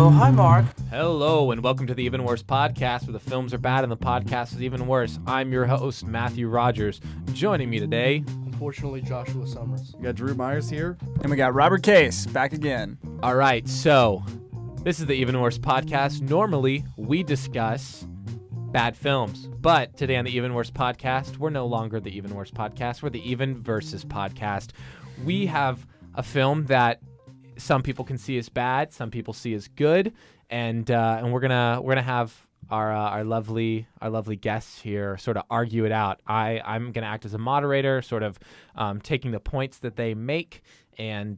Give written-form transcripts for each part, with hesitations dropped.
Oh, hi, Mark. Hello, and welcome to the Even Worse podcast, where the films are bad and the podcast is even worse. I'm your host, Matthew Rogers. Joining me today, Unfortunately, Joshua Summers. We got Drew Myers here. And we got Robert Case back again. all right, so this is the Even Worse podcast. Normally, we discuss bad films, but today on the Even Worse podcast, we're no longer the Even Worse podcast. We're the Even Versus podcast. We have a film that some people can see as bad, some people see as good, and we're gonna have our lovely guests here sort of argue it out. I'm gonna act as a moderator, sort of taking the points that they make and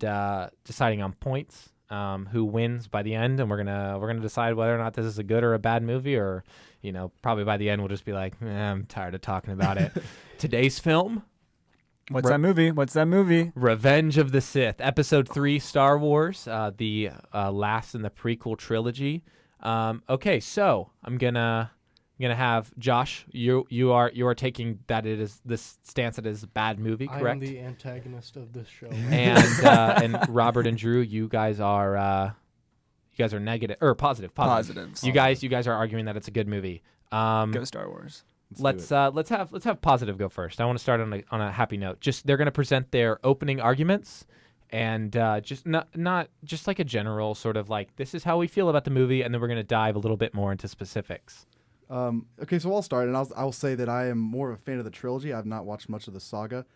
deciding on points, who wins by the end, and we're gonna decide whether or not this is a good or a bad movie, or probably by the end we'll just be like, I'm tired of talking about it. Today's film. What's that movie? Revenge of the Sith, Episode 3, Star Wars, the last in the prequel trilogy. Okay, so I'm gonna have Josh. You are taking that it is this stance that it is a bad movie, correct? I am the antagonist of this show. And Robert and Drew, you guys are negative or positive. Positives. You guys are arguing that it's a good movie. Go Star Wars. Let's have positive go first. I want to start on a happy note. Just they're going to present their opening arguments, and just not just like a general sort of like, this is how we feel about the movie, and then we're going to dive a little bit more into specifics. Okay, so I'll start, and I'll say that I am more of a fan of the trilogy. I've not watched much of the saga,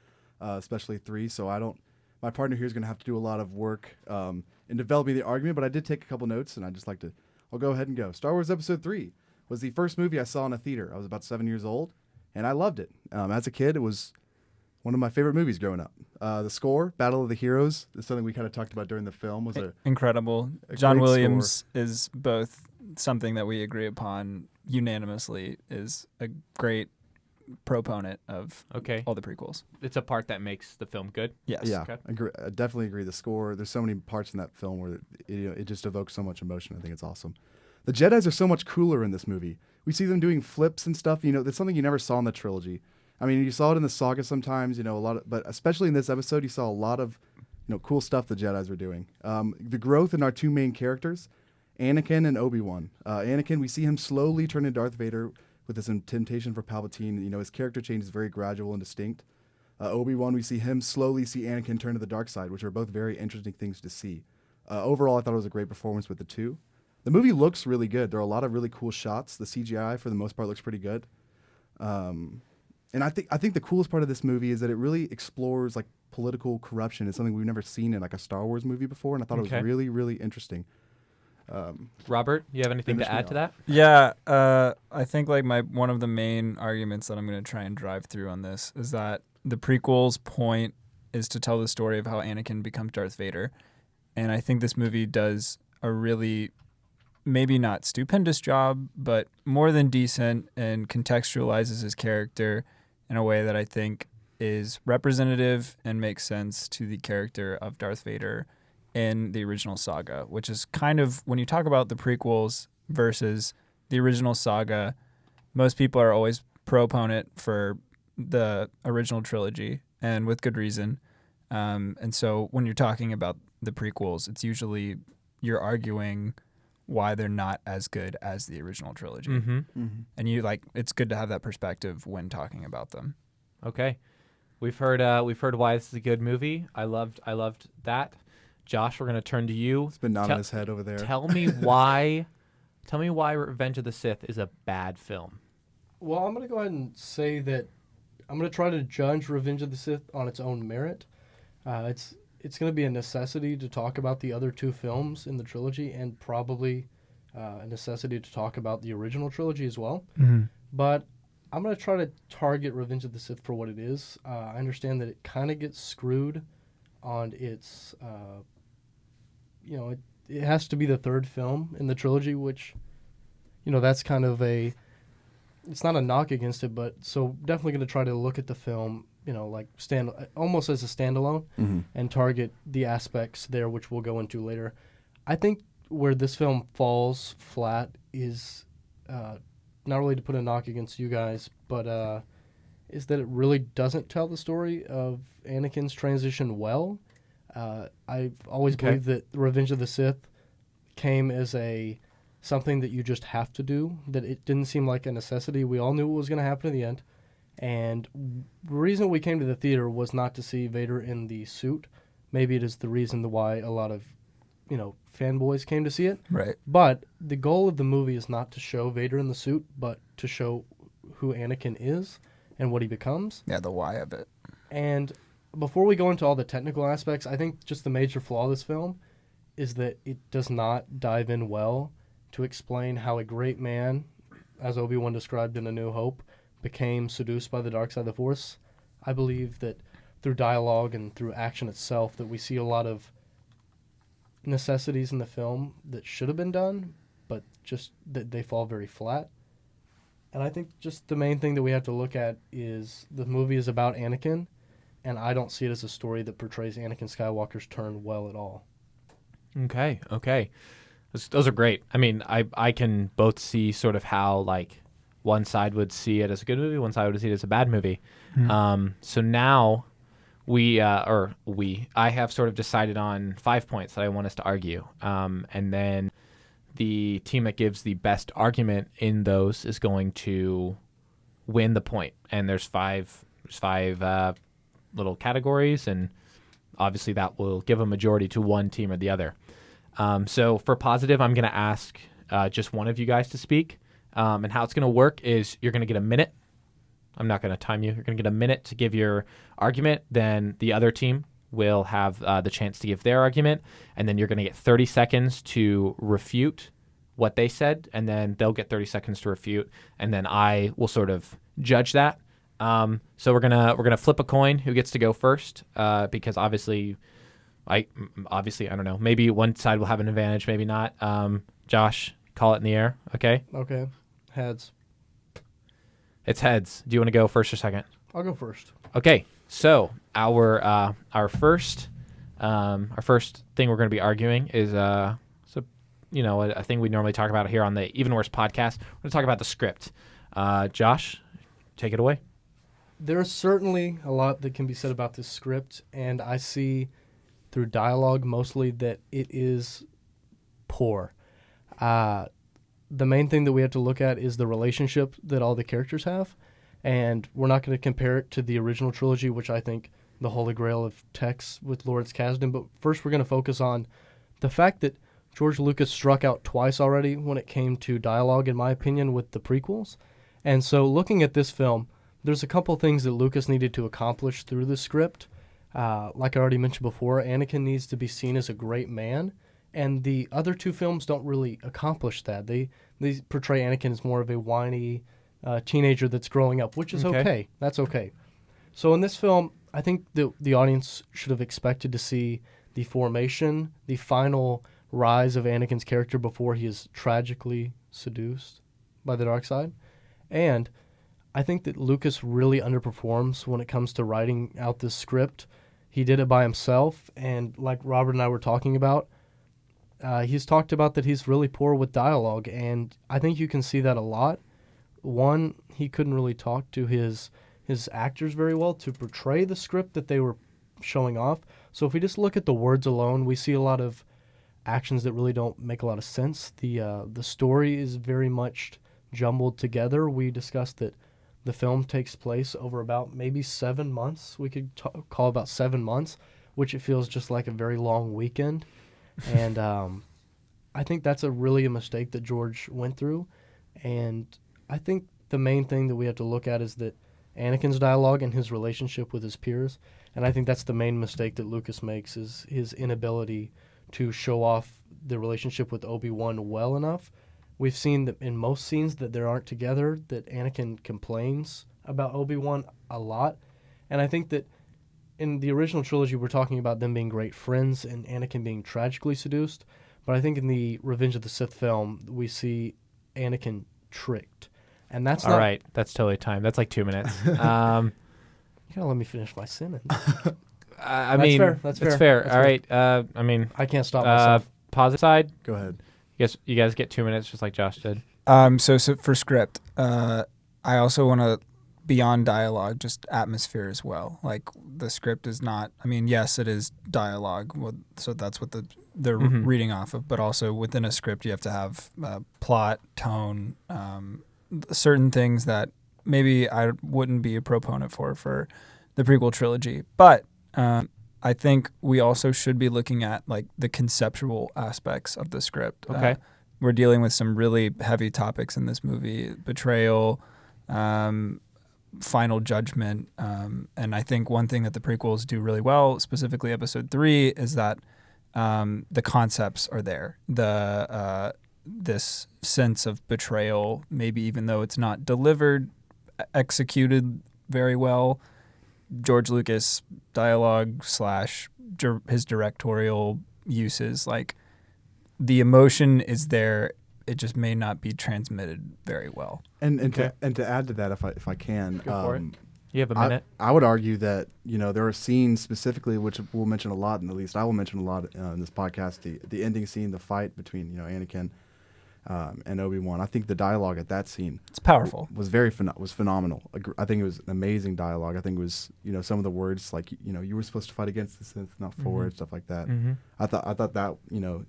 especially 3, so I don't. My partner here is going to have to do a lot of work in developing the argument, but I did take a couple notes, and I'll go ahead and go. Star Wars Episode 3 was the first movie I saw in a theater. I was about 7 years old, and I loved it. As a kid, it was one of my favorite movies growing up. The score, Battle of the Heroes, is something we kind of talked about during the film. Was Incredible. John Williams is both something that we agree upon unanimously is a great proponent of all the prequels. It's a part that makes the film good. Yes. Yeah, Okay. I definitely agree. The score, there's so many parts in that film where it just evokes so much emotion. I think it's awesome. The Jedis are so much cooler in this movie. We see them doing flips and stuff. That's something you never saw in the trilogy. I mean, you saw it in the saga sometimes, but especially in this episode, you saw a lot of, cool stuff the Jedis were doing. The growth in our two main characters, Anakin and Obi-Wan. Anakin, we see him slowly turn into Darth Vader with his temptation for Palpatine. His character change is very gradual and distinct. Obi-Wan, we see him slowly see Anakin turn to the dark side, which are both very interesting things to see. Overall, I thought it was a great performance with the two. The movie looks really good. There are a lot of really cool shots. The CGI, for the most part, looks pretty good. And I think the coolest part of this movie is that it really explores like political corruption. It's something we've never seen in like a Star Wars movie before, and I thought it was really, really interesting. Robert, you have anything to add to that? Yeah, I think like one of the main arguments that I'm going to try and drive through on this is that the prequel's point is to tell the story of how Anakin becomes Darth Vader, and I think this movie does a really maybe not stupendous job, but more than decent, and contextualizes his character in a way that I think is representative and makes sense to the character of Darth Vader in the original saga, which is kind of, when you talk about the prequels versus the original saga, most people are always proponent for the original trilogy, and with good reason. And so when you're talking about the prequels, it's usually you're arguing why they're not as good as the original trilogy. Mm-hmm. Mm-hmm. And it's good to have that perspective when talking about them. Okay. We've heard why this is a good movie. I loved that. Josh, we're going to turn to you. It's been nodding his head over there. Tell me why Revenge of the Sith is a bad film. Well, I'm going to go ahead and say that I'm going to try to judge Revenge of the Sith on its own merit. It's going to be a necessity to talk about the other two films in the trilogy, and probably a necessity to talk about the original trilogy as well. Mm-hmm. But I'm going to try to target Revenge of the Sith for what it is. I understand that it kind of gets screwed on its, it has to be the third film in the trilogy, which, that's kind of it's not a knock against it, but so definitely going to try to look at the film, almost as a standalone, mm-hmm. and target the aspects there, which we'll go into later. I think where this film falls flat is not really to put a knock against you guys, but is that it really doesn't tell the story of Anakin's transition well. I've always believed that Revenge of the Sith came as something that you just have to do, that it didn't seem like a necessity. We all knew what was going to happen in the end. And the reason we came to the theater was not to see Vader in the suit. Maybe it is the reason why a lot of, fanboys came to see it. Right. But the goal of the movie is not to show Vader in the suit, but to show who Anakin is and what he becomes. Yeah, the why of it. And before we go into all the technical aspects, I think just the major flaw of this film is that it does not dive in well to explain how a great man, as Obi-Wan described in A New Hope, became seduced by the dark side of the Force. I believe that through dialogue and through action itself that we see a lot of necessities in the film that should have been done, but just that they fall very flat. And I think just the main thing that we have to look at is the movie is about Anakin, and I don't see it as a story that portrays Anakin Skywalker's turn well at all. Okay. Those are great. I mean, I can both see sort of how, like, one side would see it as a good movie, one side would see it as a bad movie. So now I have sort of decided on 5 points that I want us to argue. And then the team that gives the best argument in those is going to win the point. And there's five little categories, and obviously that will give a majority to one team or the other. So for positive, I'm going to ask just one of you guys to speak. And how it's going to work is you're going to get a minute. I'm not going to time you. You're going to get a minute to give your argument. Then the other team will have the chance to give their argument. And then you're going to get 30 seconds to refute what they said. And then they'll get 30 seconds to refute. And then I will sort of judge that. So we're gonna flip a coin who gets to go first, because obviously I don't know. Maybe one side will have an advantage, maybe not. Josh, call it in the air. Okay. Okay. Heads. It's heads. Do you want to go first or second? I'll go first. Okay. So our first thing we're going to be arguing is a thing we normally talk about here on the Even Worse podcast. We're going to talk about the script. Josh, take it away. There's certainly a lot that can be said about this script, and I see through dialogue mostly that it is poor. The main thing that we have to look at is the relationship that all the characters have, and we're not going to compare it to the original trilogy, which I think the holy grail of texts with Lawrence Kasdan, but first we're going to focus on the fact that George Lucas struck out twice already when it came to dialogue, in my opinion, with the prequels. And so looking at this film, there's a couple things that Lucas needed to accomplish through the script. Like I already mentioned before, Anakin needs to be seen as a great man, and the other two films don't really accomplish that. They portray Anakin as more of a whiny teenager that's growing up, which is okay. That's okay. So in this film, I think the audience should have expected to see the formation, the final rise of Anakin's character before he is tragically seduced by the dark side. And I think that Lucas really underperforms when it comes to writing out this script. He did it by himself, and like Robert and I were talking about, he's talked about that he's really poor with dialogue, and I think you can see that a lot. One, he couldn't really talk to his actors very well to portray the script that they were showing off. So if we just look at the words alone, we see a lot of actions that really don't make a lot of sense. The story is very much jumbled together. We discussed that the film takes place over about maybe 7 months. We could call about 7 months, which it feels just like a very long weekend. And I think that's really a mistake that George went through. And I think the main thing that we have to look at is that Anakin's dialogue and his relationship with his peers. And I think that's the main mistake that Lucas makes, is his inability to show off the relationship with Obi-Wan well enough. We've seen that in most scenes that they aren't together, that Anakin complains about Obi-Wan a lot. And I think that in the original trilogy, we're talking about them being great friends and Anakin being tragically seduced. But I think in the Revenge of the Sith film, we see Anakin tricked. And that's all right. That's totally timed. That's like 2 minutes. You gotta let me finish my sentence. That's fair. All right. I can't stop myself. Positive side. Go ahead. You guys get 2 minutes, just like Josh did. So for script, I also want to beyond dialogue, just atmosphere as well. Like the script is not. I mean, yes, it is dialogue, so that's what they're reading off of. But also within a script, you have to have plot, tone, certain things that maybe I wouldn't be a proponent for the prequel trilogy. But I think we also should be looking at like the conceptual aspects of the script. Okay. We're dealing with some really heavy topics in this movie: betrayal, final judgment, and I think one thing that the prequels do really well, specifically Episode 3, is that the concepts are there. This sense of betrayal, maybe even though it's not delivered, executed very well. George Lucas dialogue / his directorial uses, like the emotion is there. It just may not be transmitted very well. And Okay. to add to that, if I can, Go for it. You have a minute. I would argue that there are scenes specifically which we'll mention a lot, and at least I will mention a lot in this podcast. The ending scene, the fight between Anakin and Obi-Wan. I think the dialogue at that scene It's powerful. was was phenomenal. I think it was an amazing dialogue. I think it was some of the words like you were supposed to fight against the Sith, not for it, stuff like that. I thought that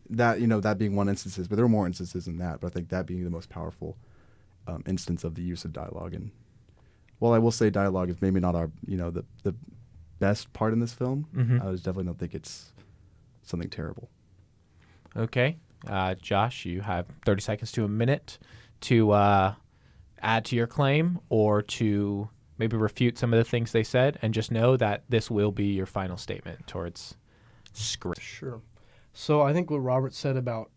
that being one instances, but there were more instances than that. But I think that being the most powerful instance of the use of dialogue. And while I will say dialogue is maybe not our the best part in this film, I just definitely don't think it's something terrible. Okay. Josh, you have 30 seconds to a minute to add to your claim or to maybe refute some of the things they said, and just know that this will be your final statement towards script. Sure. So I think what Robert said about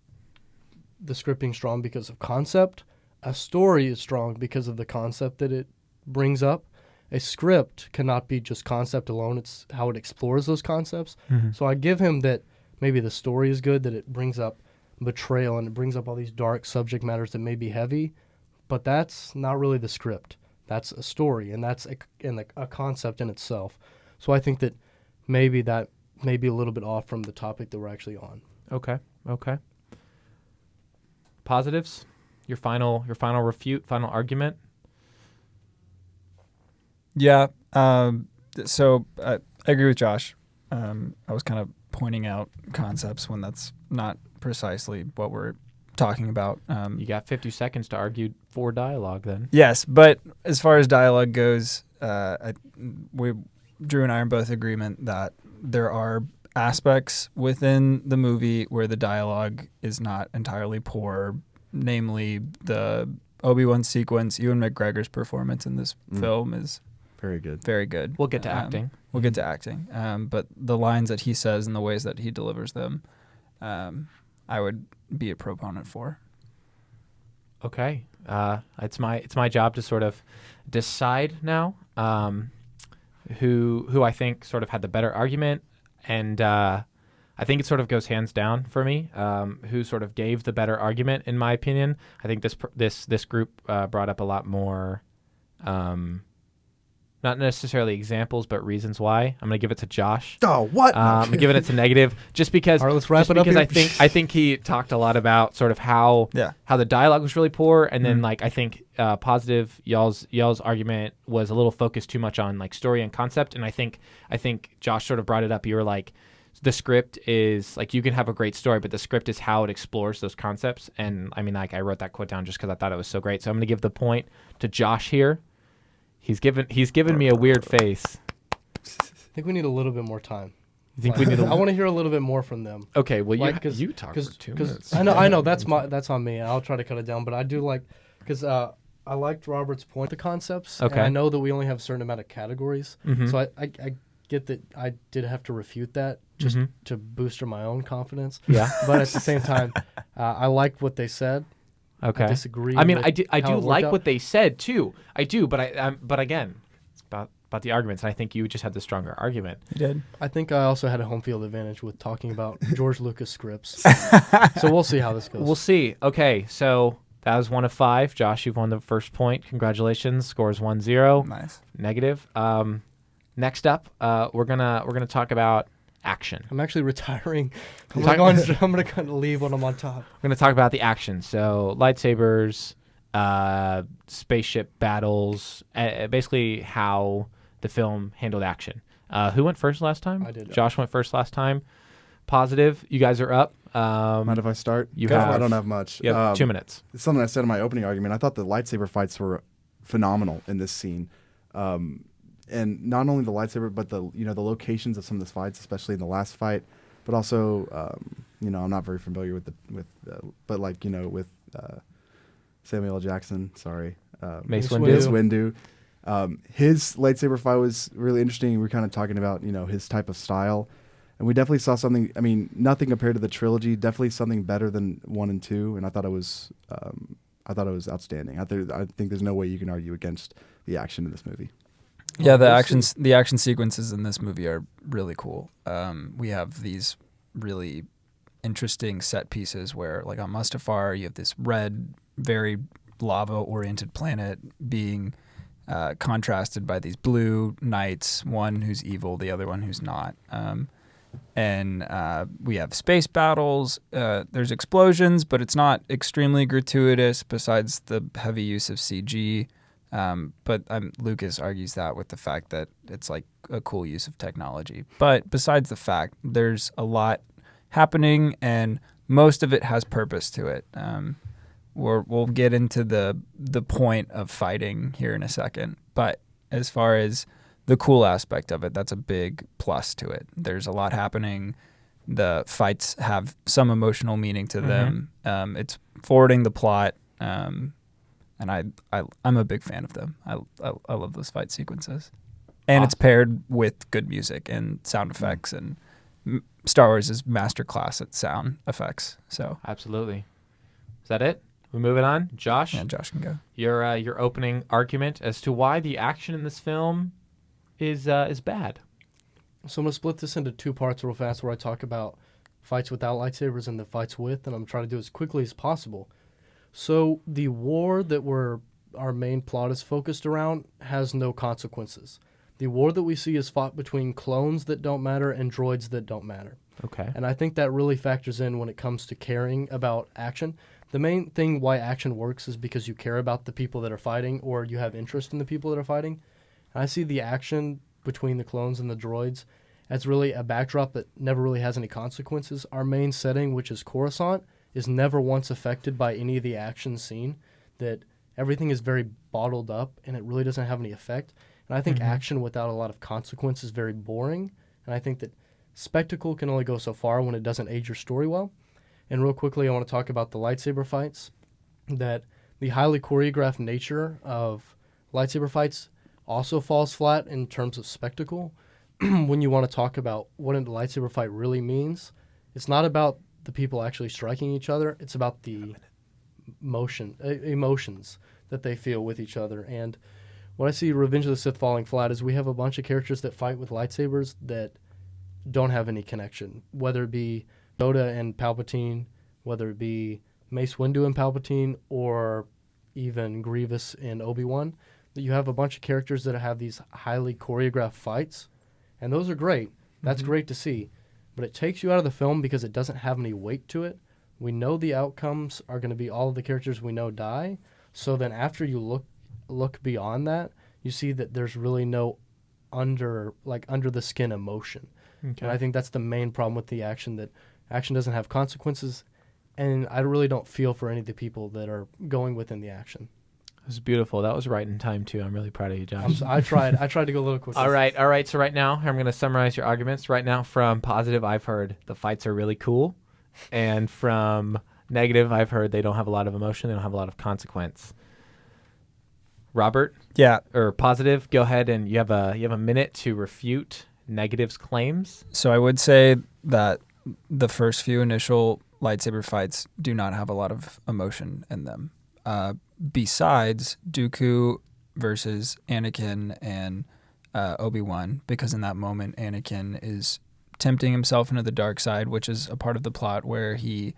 the script being strong because of concept, a story is strong because of the concept that it brings up. A script cannot be just concept alone. It's how it explores those concepts. So I give him that maybe the story is good, that it brings up betrayal and it brings up all these dark subject matters that may be heavy, but that's not really the script. That's a story, and that's a concept in itself. So I think that may be a little bit off from the topic that we're actually on. Okay. Positives? Your final refute, final argument? Yeah. So I agree with Josh. I was kind of pointing out concepts when that's not precisely what we're talking about. You got 50 seconds to argue for dialogue then. Yes, but as far as dialogue goes, Drew and I are both in agreement that there are aspects within the movie where the dialogue is not entirely poor, namely the Obi-Wan sequence. Ewan McGregor's performance in this film is very good. Very good. We'll get to acting. We'll get to acting. But the lines that he says and the ways that he delivers them, I would be a proponent for. Okay. It's my job to sort of decide now who I think sort of had the better argument, and I think it sort of goes hands down for me. Who sort of gave the better argument, in my opinion. I think this group brought up a lot more. Not necessarily examples, but reasons why. I'm going to give it to Josh. Oh, what? I'm giving it to negative, just because. All right, let's wrap it up because here. I think he talked a lot about sort of how the dialogue was really poor, and then like I think positive y'all's argument was a little focused too much on like story and concept, and I think Josh sort of brought it up. You were like, the script is like you can have a great story, but the script is how it explores those concepts, and I mean like I wrote that quote down just because I thought it was so great. So I'm going to give the point to Josh here. He's given me a weird face. I think we need a little bit more time. You think we need? I want to hear a little bit more from them. Okay, well you talk for 2 minutes. I know that's on me. I'll try to cut it down, but I do like because I liked Robert's point, the concepts. Okay. And I know that we only have a certain amount of categories, so I get that I did have to refute that just to boost my own confidence. Yeah. But at the same time, I liked what they said. Okay. I disagree. I mean, with I do how it like worked what they said too. I do, but again, it's about the arguments. And I think you just had the stronger argument. You did. I think I also had a home field advantage with talking about George Lucas scripts. So we'll see how this goes. We'll see. Okay, so that was 1 of 5. Josh, you've won the first point. Congratulations. Score is 1-0. Nice. Negative. Next up, we're gonna talk about action. I'm actually retiring. I'm Talk- gonna kind of leave when I'm on top. We're gonna talk about the action. So lightsabers, spaceship battles, basically how the film handled action. Who went first last time? I did. Josh went first last time. Positive, you guys are up. Mind if I start? You Go for it. have- I don't have much. You have 2 minutes. It's something I said in my opening argument. I thought the lightsaber fights were phenomenal in this scene. And not only the lightsaber, but the locations of some of the fights, especially in the last fight, but also I'm not very familiar with with Samuel L. Jackson. Sorry, Mace Windu. Windu. Windu. His lightsaber fight was really interesting. We were kind of talking about his type of style, and we definitely saw something. I mean, nothing compared to the trilogy. Definitely something better than 1 and 2, and I thought it was outstanding. I think there's no way you can argue against the action in this movie. Yeah, the Mostly- action sequences in this movie are really cool. We have these really interesting set pieces where, like on Mustafar, you have this red, very lava-oriented planet being contrasted by these blue knights, one who's evil, the other one who's not. And we have space battles. There's explosions, but it's not extremely gratuitous besides the heavy use of CG. But Lucas argues that with the fact that it's like a cool use of technology. But besides the fact, there's a lot happening, and most of it has purpose to it. We'll get into the point of fighting here in a second. But as far as the cool aspect of it, that's a big plus to it. There's a lot happening. The fights have some emotional meaning to them. It's forwarding the plot. And I'm a big fan of them. I love those fight sequences, and It's paired with good music and sound effects. And Star Wars is masterclass at sound effects. So Absolutely. Is that it? We moving on, Josh. yeah, Josh can go. Your opening argument as to why the action in this film is bad. So I'm going to split this into 2 parts real fast where I talk about fights without lightsabers and the fights with, and I'm trying to do it as quickly as possible. So the war that our main plot is focused around has no consequences. The war that we see is fought between clones that don't matter and droids that don't matter. Okay. And I think that really factors in when it comes to caring about action. The main thing why action works is because you care about the people that are fighting, or you have interest in the people that are fighting. And I see the action between the clones and the droids as really a backdrop that never really has any consequences. Our main setting, which is Coruscant, is never once affected by any of the action scene. That everything is very bottled up, and it really doesn't have any effect. And I think action without a lot of consequence is very boring. And I think that spectacle can only go so far when it doesn't age your story well. And real quickly, I want to talk about the lightsaber fights. That the highly choreographed nature of lightsaber fights also falls flat in terms of spectacle. When you want to talk about what a lightsaber fight really means, it's not about the people actually striking each other. It's about the emotions that they feel with each other. And what I see Revenge of the Sith falling flat is we have a bunch of characters that fight with lightsabers that don't have any connection, whether it be Yoda and Palpatine, whether it be Mace Windu and Palpatine, or even Grievous and Obi-Wan. That you have a bunch of characters that have these highly choreographed fights, and those are great. That's great to see. But it takes you out of the film because it doesn't have any weight to it. We know the outcomes are going to be all of the characters we know die. So then after you look beyond that, you see that there's really no under the skin emotion. Okay. And I think that's the main problem with the action, that action doesn't have consequences, and I really don't feel for any of the people that are going within the action. It was beautiful. That was right in time too. I'm really proud of you, Josh. I tried to go a little quicker. All right. So right now, I'm going to summarize your arguments. Right now, from positive, I've heard the fights are really cool, and from negative, I've heard they don't have a lot of emotion. They don't have a lot of consequence. Robert, Yeah. or positive, go ahead, and you have a minute to refute negative's claims. So I would say that the first few initial lightsaber fights do not have a lot of emotion in them. Besides Dooku versus Anakin and Obi-Wan, because in that moment Anakin is tempting himself into the dark side, which is a part of the plot where he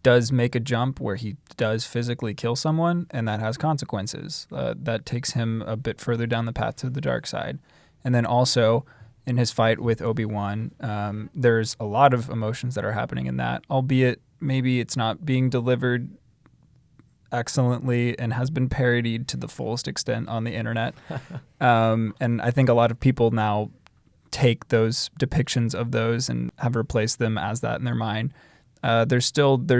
does make a jump where he does physically kill someone, and that has consequences. That takes him a bit further down the path to the dark side. And then also in his fight with Obi-Wan, there's a lot of emotions that are happening in that, albeit maybe it's not being delivered excellently and has been parodied to the fullest extent on the internet. And I think a lot of people now take those depictions of those and have replaced them as that in their mind. There's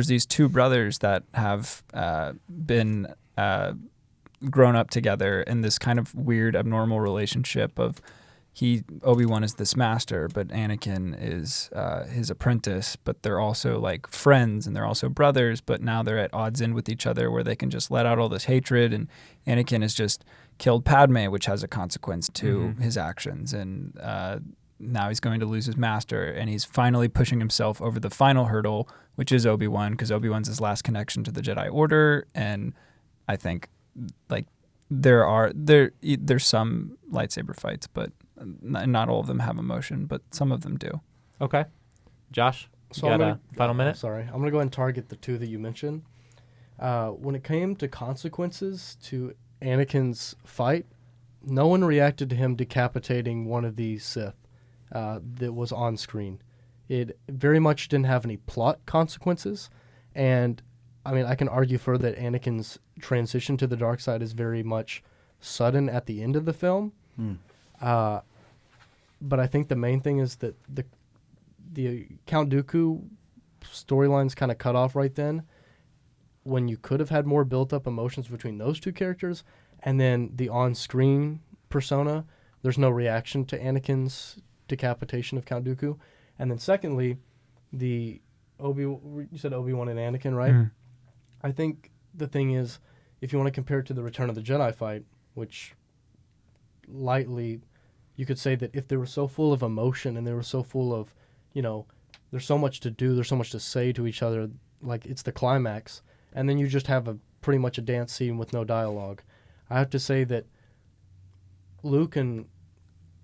these two brothers that have been grown up together in this kind of weird abnormal relationship of Obi-Wan is this master, but Anakin is his apprentice, but they're also like friends and they're also brothers, but now they're at odds in with each other where they can just let out all this hatred, and Anakin has just killed Padme, which has a consequence to his actions, and now he's going to lose his master, and he's finally pushing himself over the final hurdle, which is Obi-Wan, because Obi-Wan's his last connection to the Jedi Order, and I think like there's some lightsaber fights, but not all of them have emotion, but some of them do. Okay. Josh, So you I'm got gonna, a final minute? Sorry, I'm gonna go ahead and target the two that you mentioned. When it came to consequences to Anakin's fight, no one reacted to him decapitating one of the Sith that was on screen. It very much didn't have any plot consequences, and I mean, I can argue further that Anakin's transition to the dark side is very much sudden at the end of the film. But I think the main thing is that the Count Dooku storyline's kind of cut off right then, when you could have had more built-up emotions between those two characters, and then the on-screen persona, there's no reaction to Anakin's decapitation of Count Dooku. And then secondly, you said Obi-Wan and Anakin, right? Mm. I think the thing is, if you want to compare it to the Return of the Jedi fight, which lightly, you could say that if they were so full of emotion and they were so full of, there's so much to do, there's so much to say to each other, like it's the climax, and then you just have pretty much a dance scene with no dialogue. I have to say that Luke and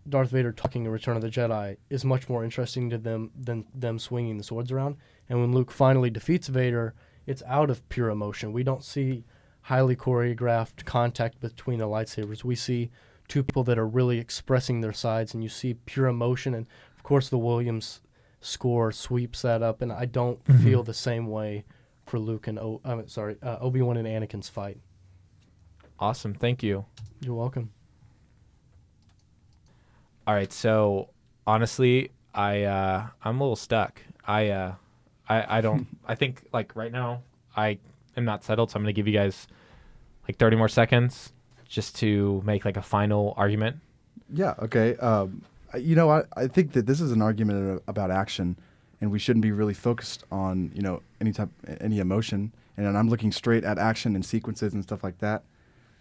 Darth Vader talking in Return of the Jedi is much more interesting to them than them swinging the swords around. And when Luke finally defeats Vader, it's out of pure emotion. We don't see highly choreographed contact between the lightsabers. We see two people that are really expressing their sides, and you see pure emotion. And of course, the Williams score sweeps that up. And I don't feel the same way for Luke and Obi-Wan and Anakin's fight. Awesome. Thank you. You're welcome. All right. So honestly, I'm a little stuck. I don't. I think like right now I am not settled, so I'm gonna give you guys like 30 more seconds just to make like a final argument. Yeah. Okay. I think that this is an argument about action, and we shouldn't be really focused on any emotion. And I'm looking straight at action and sequences and stuff like that.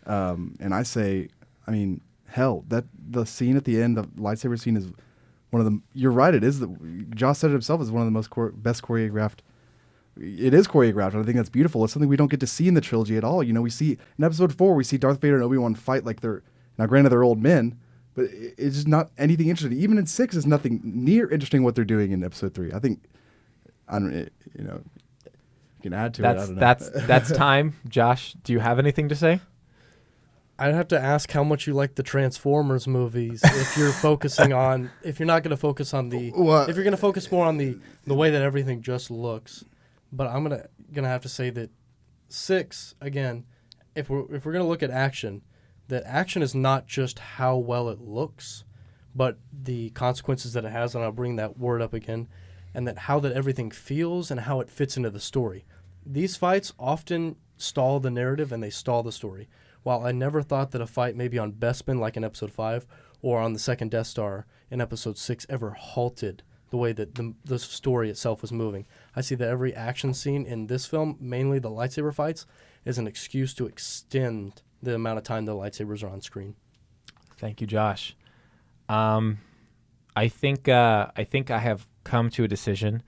And I say, I mean, hell, that the scene at the end, the lightsaber scene, is one of the. You're right. It is. Josh said it himself. Is one of the most best choreographed. It is choreographed, and I think that's beautiful. It's something we don't get to see in the trilogy at all. We see in Episode 4, we see Darth Vader and Obi-Wan fight like they're now. Granted, they're old men, but it's just not anything interesting. Even in 6, is nothing near interesting what they're doing in Episode 3. I think, you can add to it. I don't know. That's time. Josh, do you have anything to say? I'd have to ask how much you like the Transformers movies if you're focusing on, if you're not going to focus on if you're going to focus more on the way that everything just looks. But I'm gonna have to say that 6, again, if we're going to look at action, that action is not just how well it looks, but the consequences that it has, and I'll bring that word up again, and that how that everything feels and how it fits into the story. These fights often stall the narrative and they stall the story. While I never thought that a fight maybe on Bespin, like in Episode 5, or on the second Death Star in Episode 6 ever halted the way that the story itself was moving. I see that every action scene in this film, mainly the lightsaber fights, is an excuse to extend the amount of time the lightsabers are on screen. Thank you, Josh. I think I have come to a decision.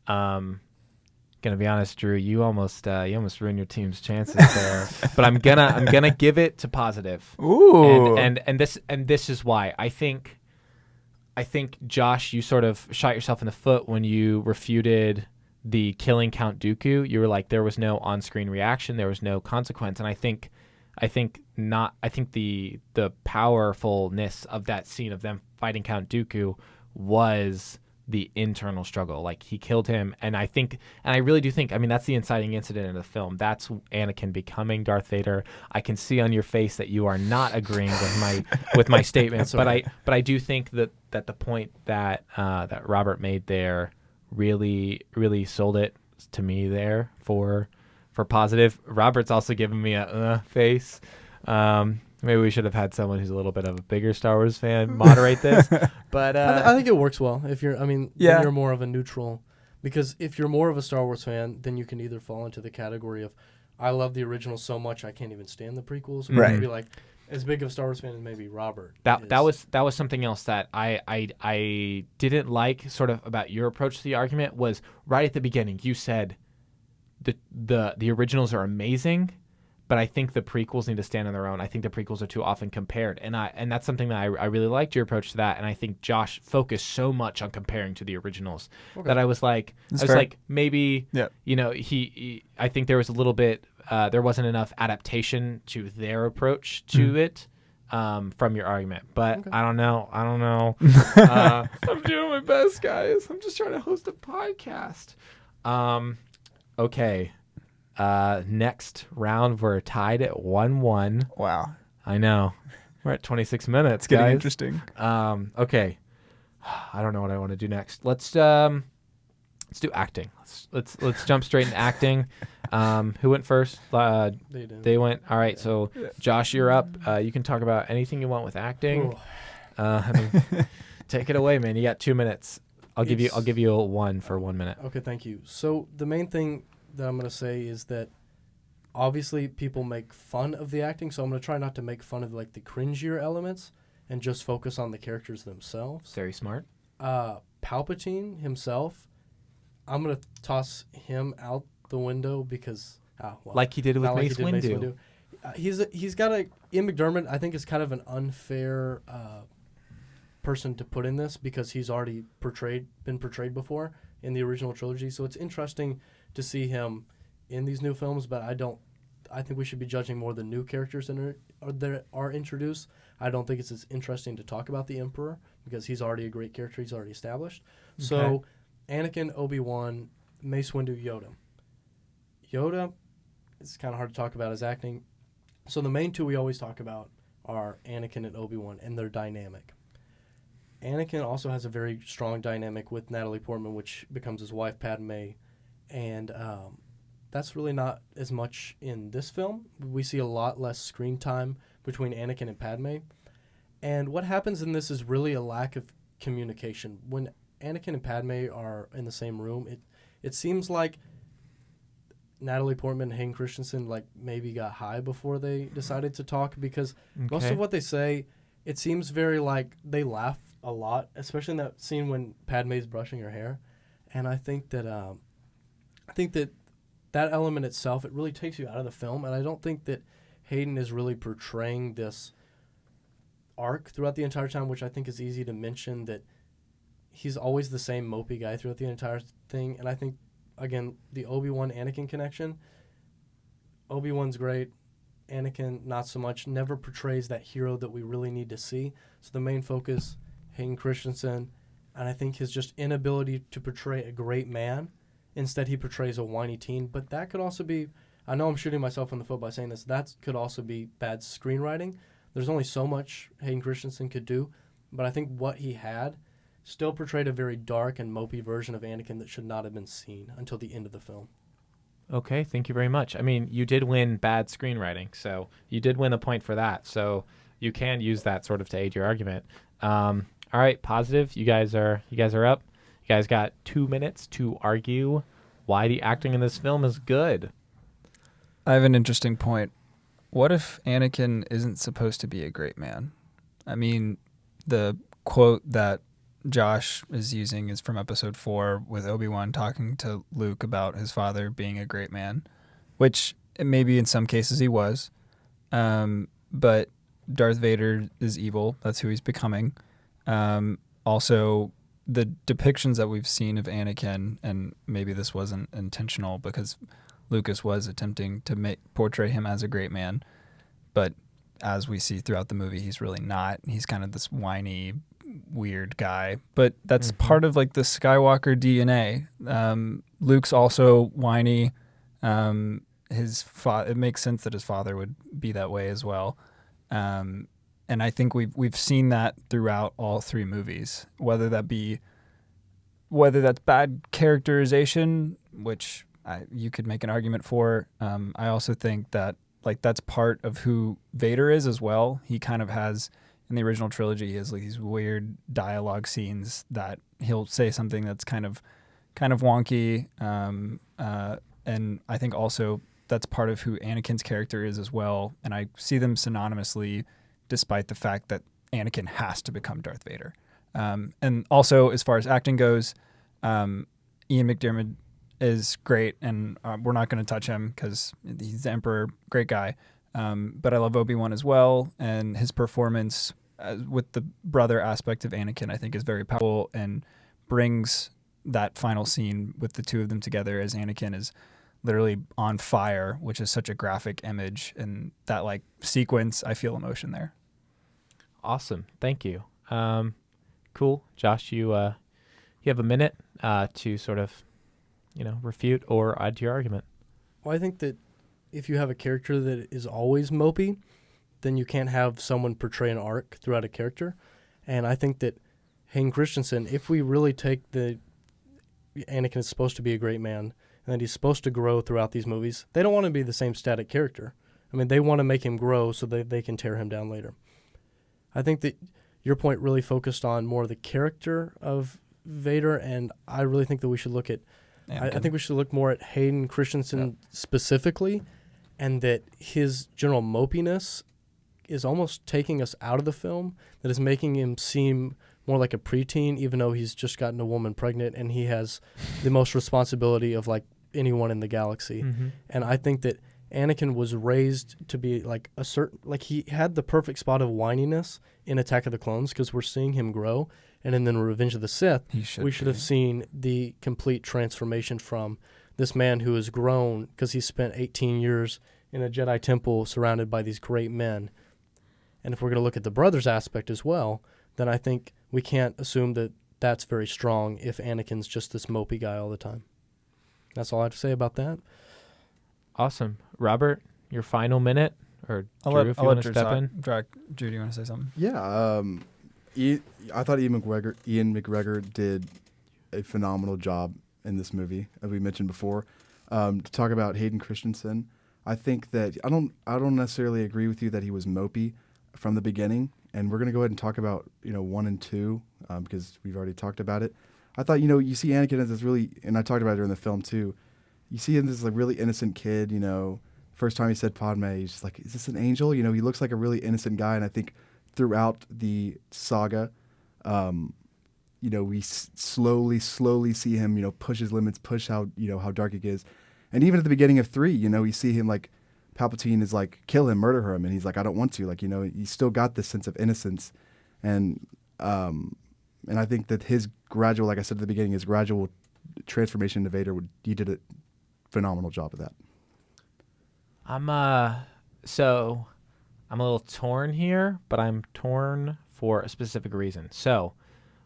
Gonna be honest, Drew, you almost ruined your team's chances there. But I'm gonna give it to positive. Ooh. And this is why. I think Josh, you sort of shot yourself in the foot when you refuted the killing Count Dooku. You were like, there was no on-screen reaction, there was no consequence, and I think the powerfulness of that scene of them fighting Count Dooku was the internal struggle. Like, he killed him, and I really do think, I mean, that's the inciting incident in the film. That's Anakin becoming Darth Vader. I can see on your face that you are not agreeing with my statement, but I do think that the point that that Robert made there really sold it to me there for positive. Robert's also giving me a face. Maybe we should have had someone who's a little bit of a bigger Star Wars fan moderate this. But I think it works well if you're. I mean, Yeah. then you're more of a neutral, because if you're more of a Star Wars fan, then you can either fall into the category of, I love the original so much I can't even stand the prequels, or Right. maybe like as big of a Star Wars fan as maybe Robert. That was something else that I didn't like sort of about your approach to the argument. Was right at the beginning you said the originals are amazing, but I think the prequels need to stand on their own. I think the prequels are too often compared, and that's something that I really liked your approach to that. And I think Josh focused so much on comparing to the originals that I was like, maybe I think there was a little bit there wasn't enough adaptation to their approach to it from your argument. But I don't know. I'm doing my best, guys. I'm just trying to host a podcast. Okay. Next round, we're tied at 1-1. Wow. I know. We're at 26 minutes, It's getting guys. interesting. Okay. I don't know what I want to do next. Let's do acting. Let's jump straight into acting. Who went first? They did. They went. All right. So, Josh, you're up. You can talk about anything you want with acting. I mean, take it away, man. You got 2 minutes. I'll give you a 1 for 1 minute. Okay, thank you. So the main thing that I'm going to say is that obviously people make fun of the acting, so I'm going to try not to make fun of like the cringier elements and just focus on the characters themselves. Very smart. Palpatine himself, I'm going to toss him out the window because like he did with Mace Windu. He's got Ian McDiarmid, I think, is kind of an unfair person to put in this because he's already been portrayed before in the original trilogy. So it's interesting to see him in these new films, but I think we should be judging more the new characters that are introduced. I don't think it's as interesting to talk about the Emperor because he's already a great character. He's already established. Okay. So Anakin, Obi-Wan, Mace Windu, Yoda. Yoda, it's kind of hard to talk about his acting. So the main two we always talk about are Anakin and Obi-Wan, and their dynamic. Anakin also has a very strong dynamic with Natalie Portman, which becomes his wife, Padme, and that's really not as much in this film. We see a lot less screen time between Anakin and Padme. And what happens in this is really a lack of communication. When Anakin and Padme are in the same room, it seems like Natalie Portman and Hayden Christensen like maybe got high before they decided to talk, because most of what they say, it seems very like they laugh a lot, especially in that scene when Padme's brushing her hair. And I think that that element itself, it really takes you out of the film, and I don't think that Hayden is really portraying this arc throughout the entire time, which I think is easy to mention, that he's always the same mopey guy throughout the entire thing. And I think, again, the Obi-Wan Anakin connection, Obi-Wan's great, Anakin not so much, never portrays that hero that we really need to see. So the main focus, Hayden Christensen, and I think his just inability to portray a great man. Instead, he portrays a whiny teen. But that could also be, I know I'm shooting myself in the foot by saying this, that could also be bad screenwriting. There's only so much Hayden Christensen could do, but I think what he had still portrayed a very dark and mopey version of Anakin that should not have been seen until the end of the film. Okay, thank you very much. I mean, you did win bad screenwriting, so you did win a point for that. So you can use that sort of to aid your argument. All right, positive. You guys are up. You guys got 2 minutes to argue why the acting in this film is good. I have an interesting point. What if Anakin isn't supposed to be a great man? I mean, the quote that Josh is using is from episode 4 with Obi-Wan talking to Luke about his father being a great man, which maybe in some cases he was. But Darth Vader is evil. That's who he's becoming. Also, the depictions that we've seen of Anakin, and maybe this wasn't intentional because Lucas was attempting to portray him as a great man, but as we see throughout the movie, he's really not. He's kind of this whiny, weird guy, but that's part of like the Skywalker DNA. Luke's also whiny. It makes sense that his father would be that way as well. And I think we've seen that throughout all three movies, whether that's bad characterization, which you could make an argument for. I also think that like that's part of who Vader is as well. He kind of has, in the original trilogy, he has like these weird dialogue scenes that he'll say something that's kind of wonky. And I think also that's part of who Anakin's character is as well. And I see them synonymously, despite the fact that Anakin has to become Darth Vader. And also, as far as acting goes, Ian McDiarmid is great, and we're not going to touch him because he's the Emperor, great guy. But I love Obi-Wan as well, and his performance with the brother aspect of Anakin, I think, is very powerful and brings that final scene with the two of them together as Anakin is literally on fire, which is such a graphic image, and that like sequence, I feel emotion there. Awesome. Thank you. Cool. Josh, you have a minute to sort of, refute or add to your argument. Well, I think that if you have a character that is always mopey, then you can't have someone portray an arc throughout a character. And I think that Hayden Christensen, if we really take Anakin is supposed to be a great man and that he's supposed to grow throughout these movies, they don't want to be the same static character. I mean, they want to make him grow so that they can tear him down later. I think that your point really focused on more of the character of Vader, and I really think that we should look at I think we should look more at Hayden Christensen specifically, and that his general mopiness is almost taking us out of the film, that is making him seem more like a preteen, even though he's just gotten a woman pregnant and he has the most responsibility of like anyone in the galaxy. Mm-hmm. And I think that Anakin was raised to be like he had the perfect spot of whininess in Attack of the Clones, because we're seeing him grow. And in Revenge of the Sith, we should have seen the complete transformation from this man who has grown because he spent 18 years in a Jedi temple surrounded by these great men. And if we're going to look at the brothers aspect as well, then I think we can't assume that that's very strong if Anakin's just this mopey guy all the time. That's all I have to say about that. Awesome. Robert, your final minute, or Drew, if you want to step in. Drew, do you want to say something? Yeah. I thought Ian McGregor did a phenomenal job in this movie, as we mentioned before. To talk about Hayden Christensen, I think that I don't necessarily agree with you that he was mopey from the beginning, and we're going to go ahead and talk about 1 and 2 because we've already talked about it. I thought you see Anakin as this really, and I talked about it during the film too. You see him as this like really innocent kid. First time he said Padme, he's just like, is this an angel? He looks like a really innocent guy, and I think throughout the saga, we slowly see him, push his limits, push how dark he is. And even at the beginning of 3, you see him like, Palpatine is like, kill him, murder him. And he's like, I don't want to. Like, he's still got this sense of innocence. And I think that his gradual, like I said at the beginning, his gradual transformation into Vader, he did a phenomenal job of that. I'm a little torn here, but I'm torn for a specific reason. So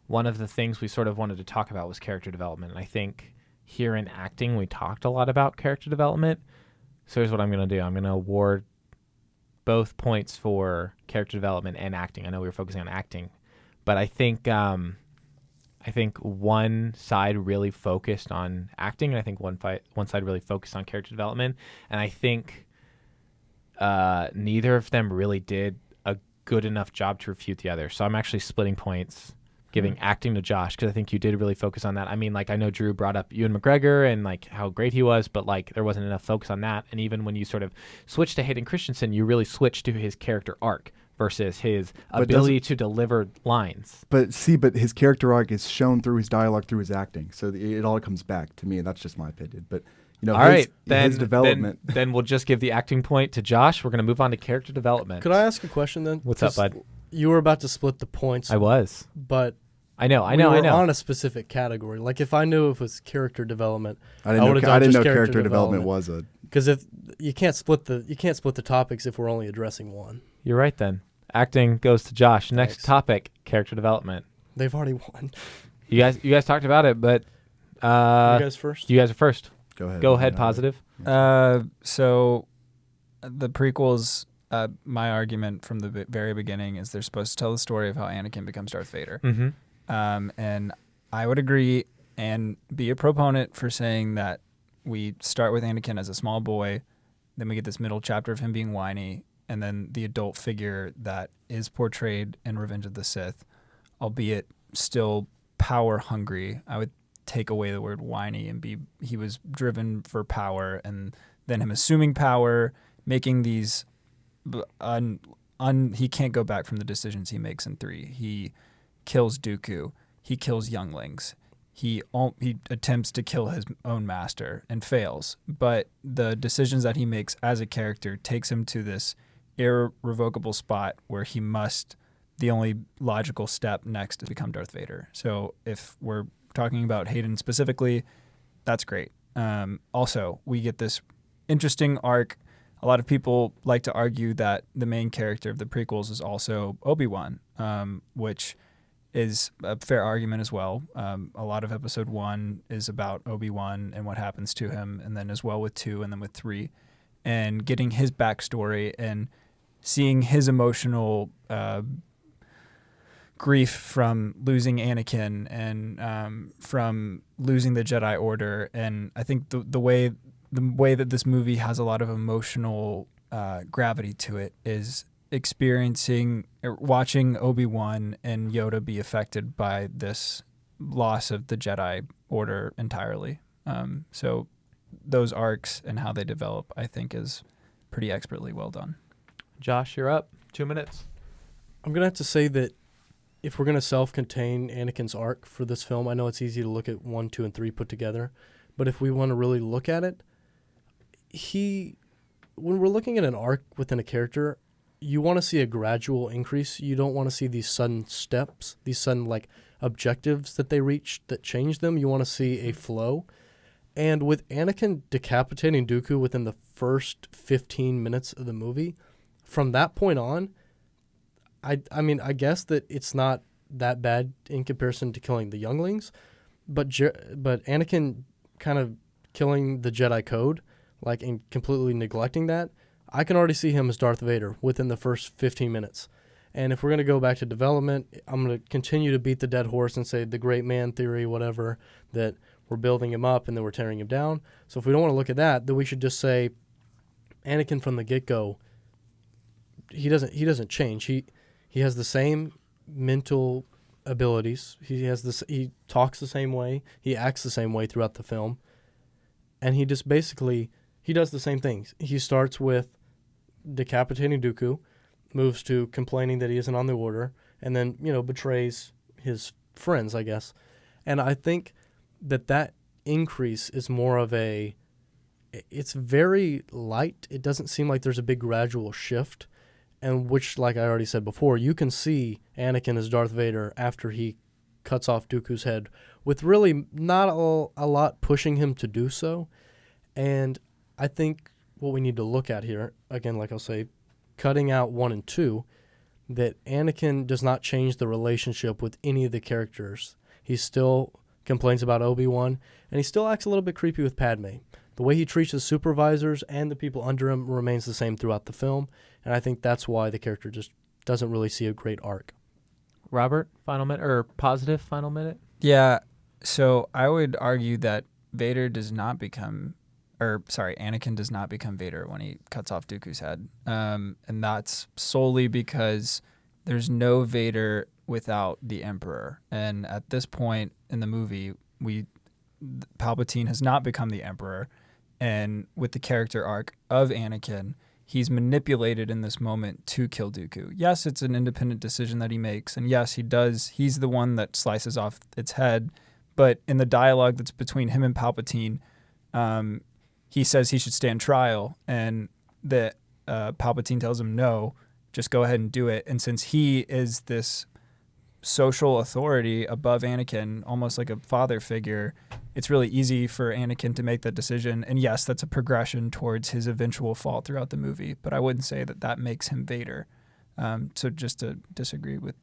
one of the things we sort of wanted to talk about was character development. And I think here in acting, we talked a lot about character development. So here's what I'm going to do. I'm going to award both points for character development and acting. I know we were focusing on acting, but I think one side really focused on acting, and I think one side really focused on character development. And I think neither of them really did a good enough job to refute the other. So I'm actually splitting points, giving acting to Josh, because I think you did really focus on that. I mean, like, I know Drew brought up Ewan McGregor and like how great he was, but like there wasn't enough focus on that. And even when you sort of switched to Hayden Christensen, you really switched to his character arc versus his ability to deliver lines. But his character arc is shown through his dialogue, through his acting. So it all comes back to me, and that's just my opinion. But his development. Then we'll just give the acting point to Josh. We're going to move on to character development. Could I ask a question then? What's up, bud? You were about to split the points. I was. But I know. We were on a specific category. Like, if I knew it was character development, I didn't know character development was a. Because if you can't split the topics if we're only addressing one. You're right. Then acting goes to Josh. Next topic: character development. They've already won. You guys talked about it, but You guys first. you guys are first. Go ahead. Go ahead, Yeah. positive. So the prequels, my argument from the very beginning is they're supposed to tell the story of how Anakin becomes Darth Vader. Mm-hmm. And I would agree and be a proponent for saying that we start with Anakin as a small boy, then we get this middle chapter of him being whiny, and then the adult figure that is portrayed in Revenge of the Sith, albeit still power hungry. I would take away the word whiny and he was driven for power, and then him assuming power, making these he can't go back from the decisions he makes in 3. He kills Dooku. He kills younglings. He attempts to kill his own master and fails. But the decisions that he makes as a character takes him to this irrevocable spot where he must, the only logical step next is become Darth Vader. So if we're talking about Hayden specifically, that's great. Also, we get this interesting arc. A lot of people like to argue that the main character of the prequels is also Obi-Wan, which is a fair argument as well. A lot of episode 1 is about Obi-Wan and what happens to him, and then as well with 2 and then with 3. And getting his backstory and seeing his emotional grief from losing Anakin and from losing the Jedi Order. And I think the way that this movie has a lot of emotional gravity to it is watching Obi-Wan and Yoda be affected by this loss of the Jedi Order entirely. So those arcs and how they develop, I think, is pretty expertly well done. Josh, you're up. 2 minutes. I'm going to have to say that if we're going to self-contain Anakin's arc for this film, I know it's easy to look at 1, 2, and 3 put together, but if we want to really look at it, when we're looking at an arc within a character, you want to see a gradual increase. You don't want to see these sudden steps, these sudden objectives that they reach that change them. You want to see a flow. And with Anakin decapitating Dooku within the first 15 minutes of the movie, from that point on, I mean, I guess that it's not that bad in comparison to killing the younglings, but Anakin kind of killing the Jedi Code, and completely neglecting that, I can already see him as Darth Vader within the first 15 minutes. And if we're going to go back to development, I'm going to continue to beat the dead horse and say the great man theory, whatever, that we're building him up and then we're tearing him down. So if we don't want to look at that, then we should just say Anakin from the get-go, he doesn't change. He has the same mental abilities. He talks the same way. He acts the same way throughout the film. And he just basically, he does the same things. He starts with decapitating Dooku, moves to complaining that he isn't on the order, and then, betrays his friends, I guess. And I think that increase is more of it's very light. It doesn't seem like there's a big gradual shift, and which, like I already said before, you can see Anakin as Darth Vader after he cuts off Dooku's head, with really not a lot pushing him to do so. And I think what we need to look at here, again, like I'll say, cutting out 1 and 2, that Anakin does not change the relationship with any of the characters. He still complains about Obi-Wan, and he still acts a little bit creepy with Padme. The way he treats his supervisors and the people under him remains the same throughout the film, and I think that's why the character just doesn't really see a great arc. Robert, final minute, or positive final minute? Yeah, so I would argue that Anakin does not become Vader when he cuts off Dooku's head. And that's solely because there's no Vader without the Emperor. And at this point in the movie, Palpatine has not become the Emperor. And with the character arc of Anakin, he's manipulated in this moment to kill Dooku. Yes, it's an independent decision that he makes. And yes, he's the one that slices off its head. But in the dialogue that's between him and Palpatine, he says he should stand trial, and that Palpatine tells him, no, just go ahead and do it. And since he is this social authority above Anakin, almost like a father figure, it's really easy for Anakin to make that decision. And yes, that's a progression towards his eventual fall throughout the movie, but I wouldn't say that makes him Vader. So just to disagree with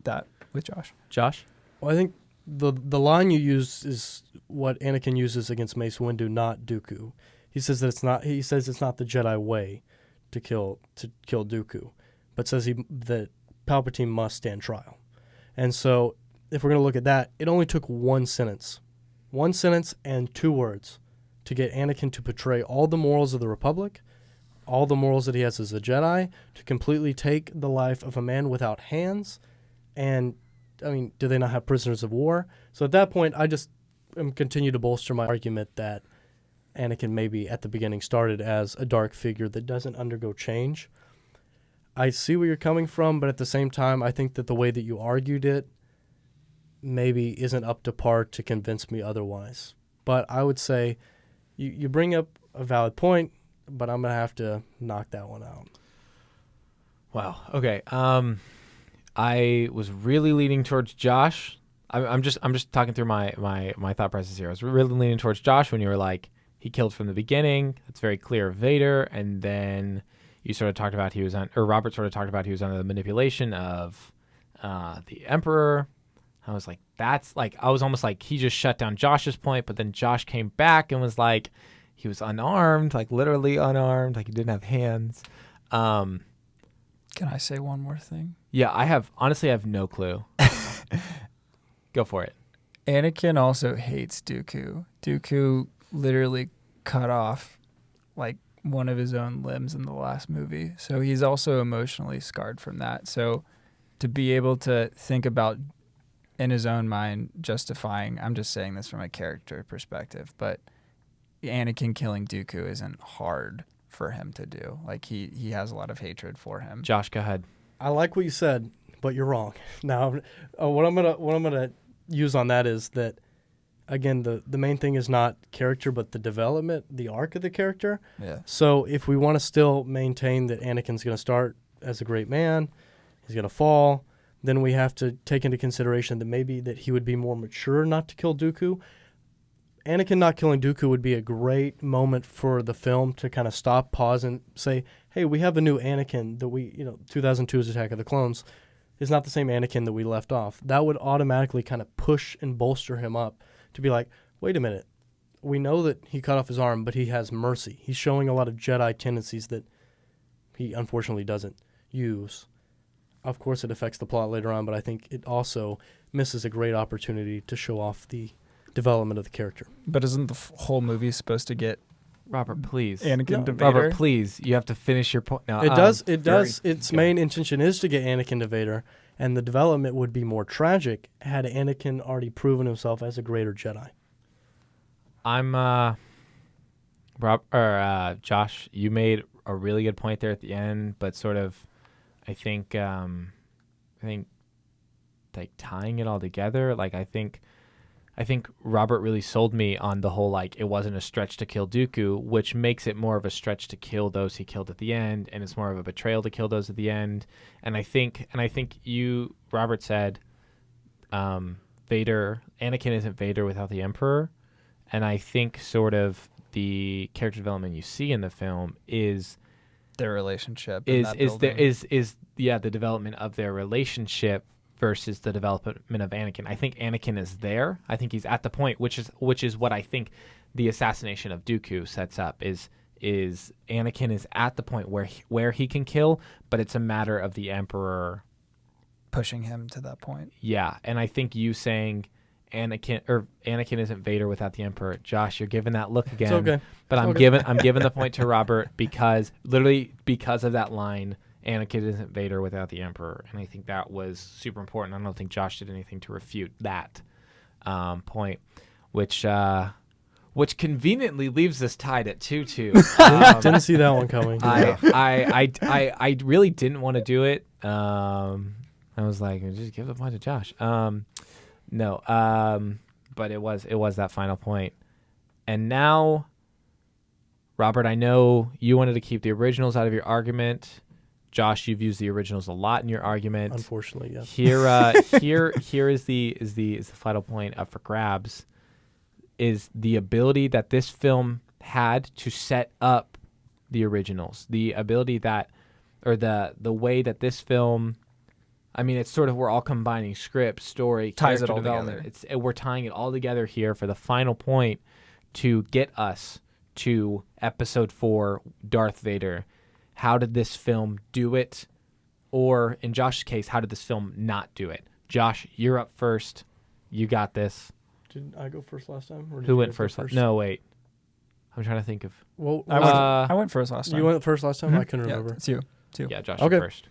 that with Josh. Josh? Well, I think the line you use is what Anakin uses against Mace Windu, not Dooku. He says that it's not. He says it's not the Jedi way to kill Dooku, but says that Palpatine must stand trial. And so, if we're going to look at that, it only took one sentence and 2 words to get Anakin to portray all the morals of the Republic, all the morals that he has as a Jedi, to completely take the life of a man without hands. And, I mean, do they not have prisoners of war? So at that point, I just continue to bolster my argument that Anakin maybe at the beginning started as a dark figure that doesn't undergo change. I see where you're coming from, but at the same time, I think that the way that you argued it maybe isn't up to par to convince me otherwise. But I would say you bring up a valid point, but I'm going to have to knock that one out. Wow. Okay. I was really leaning towards Josh. I'm just talking through my thought process here. I was really leaning towards Josh when you were like, he killed from the beginning. It's very clear, Vader. And then you sort of talked about Robert sort of talked about he was under the manipulation of the Emperor. I was like, I was almost like he just shut down Josh's point, but then Josh came back and was like, he was unarmed, like literally unarmed, like he didn't have hands. Can I say one more thing? Yeah, I have no clue. Go for it. Anakin also hates Dooku. Dooku literally cut off like one of his own limbs in the last movie. So he's also emotionally scarred from that. So to be able to think about in his own mind justifying, I'm just saying this from a character perspective, but Anakin killing Dooku isn't hard for him to do. Like he has a lot of hatred for him. Josh, go ahead. I like what you said, but you're wrong. Now, what I'm gonna use on that is that, again, the main thing is not character, but the development, the arc of the character. Yeah. So if we want to still maintain that Anakin's going to start as a great man, he's going to fall, then we have to take into consideration that maybe that he would be more mature not to kill Dooku. Anakin not killing Dooku would be a great moment for the film to kind of stop, pause, and say, hey, we have a new Anakin that 2002's Attack of the Clones is not the same Anakin that we left off. That would automatically kind of push and bolster him up to be like, wait a minute, we know that he cut off his arm, but he has mercy. He's showing a lot of Jedi tendencies that he unfortunately doesn't use. Of course, it affects the plot later on, but I think it also misses a great opportunity to show off the development of the character. But isn't the whole movie supposed to get Robert, please. Anakin to Vader? Robert, please. You have to finish your point. No, It does. Its main intention is to get Anakin to Vader, and the development would be more tragic had Anakin already proven himself as a greater Jedi. Josh, you made a really good point there at the end, but sort of, I think like tying it all together, like I think Robert really sold me on the whole, like, it wasn't a stretch to kill Dooku, which makes it more of a stretch to kill those he killed at the end, and it's more of a betrayal to kill those at the end. And I think you, Robert, said Anakin isn't Vader without the Emperor. And I think sort of the character development you see in the film is their relationship the development of their relationship versus the development of Anakin. I think Anakin is there. I think he's at the point, which is what I think the assassination of Dooku sets up, is Anakin is at the point where he can kill, but it's a matter of the Emperor pushing him to that point. Yeah, and I think you saying Anakin isn't Vader without the Emperor. Josh, you're giving that look again. It's okay. But I'm giving the point to Robert because of that line, Anakin isn't Vader without the Emperor, and I think that was super important. I don't think Josh did anything to refute that point, which conveniently leaves us tied at 2-2. Didn't see that one coming. I really didn't want to do it. I was like, just give the point to Josh. No, but it was that final point, and now, Robert, I know you wanted to keep the originals out of your argument. Josh, you've used the originals a lot in your argument. Unfortunately, yes. Here is the final point up for grabs, is the ability that this film had to set up the originals. The ability that, or the way that this film I mean, it's sort of we're all combining script, story, Ties it character all development. together. We're tying it all together here for the final point to get us to Episode 4, Darth Vader. How did this film do it? Or in Josh's case, how did this film not do it? Josh, you're up first. You got this. Did I go first last time? Or did Who you went go first? No, wait. I'm trying to think of. Well, I went first last time. you went first last time? I couldn't Yeah, remember. it's you. Yeah, Josh, Okay. you're first.